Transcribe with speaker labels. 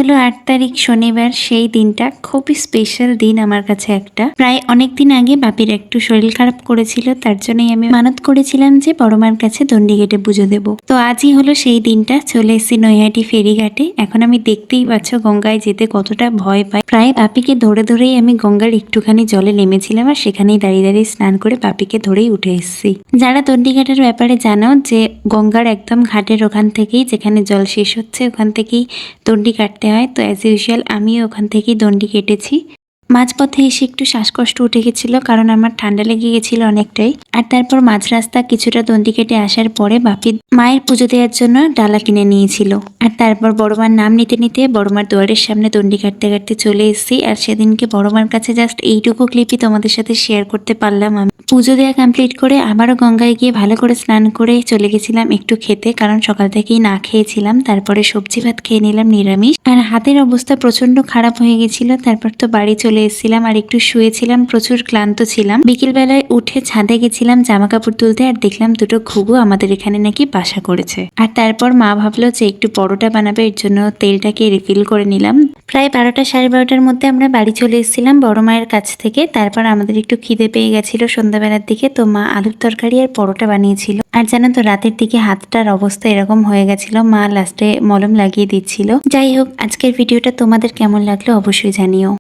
Speaker 1: হলো ৮ তারিখ শনিবার। সেই দিনটা খুবই স্পেশাল দিন আমার কাছে একটা। প্রায় অনেক দিন আগে বাপির একটু শরীর খারাপ করেছিল, তার জন্যই আমি মানত করেছিলাম যে বড়মার কাছে দণ্ডি পুজো দেব। তো আজই হলো সেই দিনটা। চলে এসেছি নৈহাটি ফেরিঘাটে। এখন আমি দেখতেই পাচ্ছ গঙ্গায় যেতে কতটা ভয় পাই। প্রায় বাপিকে ধরে ধরেই আমি গঙ্গার একটুখানি জলে নেমেছিলাম, আর সেখানেই দাঁড়িয়ে দাঁড়িয়ে স্নান করে বাপিকে ধরেই উঠে এসেছি। যারা দণ্ডিঘাটের ব্যাপারে জানো, যে গঙ্গার একদম ঘাটের ওখান থেকেই, যেখানে জল শেষ হচ্ছে ওখান থেকেই দণ্ডি কাটতে হয়। তো অ্যাজ ইউজুয়াল আমিও ওখান থেকেই দণ্ডি কেটেছি। মাঝপথে এসে একটু শ্বাসকষ্ট উঠে গেছিল, কারণ আমার ঠান্ডা লেগে গেছিল অনেকটাই। আর তারপর মাঝ রাস্তা কিছুটা দণ্ডি কেটে আসার পরে বাপি মায়ের পুজো দেওয়ার জন্য ডালা কিনে নিয়েছিল। আর তারপর বড়মার নাম নিতে নিতে বড়মার দুয়ারের সামনে দণ্ডি কাটতে কাটতে চলে এসেছি। আর সেদিনকে বড়মার কাছে জাস্ট এইটুকু ক্লিপই তোমাদের সাথে শেয়ার করতে পারলাম। আমি পুজো দেওয়া কমপ্লিট করে আবারও গঙ্গায় গিয়ে ভালো করে স্নান করে চলে গেছিলাম একটু খেতে, কারণ সকাল থেকেই না খেয়েছিলাম। তারপরে সবজি ভাত খেয়ে নিলাম নিরামিষ। আর হাতের অবস্থা প্রচন্ড খারাপ হয়ে গেছিল। তারপর তো বাড়ি চলে এসেছিলাম আর একটু শুয়েছিলাম, প্রচুর ক্লান্ত ছিলাম। বিকেল বেলায় উঠে ছাদে গেছিলাম জামা কাপড় তুলতে, আর দেখলাম দুটো ঘুঘু আমাদের এখানে নাকি বাসা করেছে। আর তারপর মা ভাবলো যে একটু পরোটা বানাবে, এর জন্য তেলটাকে রিফিল করে নিলাম। প্রায় 12টা সাড়ে 12টার মধ্যে আমরা বাড়ি চলে এসেছিলাম বড় মায়ের কাছ থেকে। তারপর আমাদের একটু খিদে পেয়ে গেছিল সন্ধ্যাবেলার দিকে, তো মা আলুর তরকারি আর পরোটা বানিয়েছিল। আর জানো তো রাতের দিকে হাতটার অবস্থা এরকম হয়ে গেছিল, মা লাস্টে মলম লাগিয়ে দিচ্ছিল। যাই হোক, আজকের ভিডিওটা তোমাদের কেমন লাগলো অবশ্যই জানিও।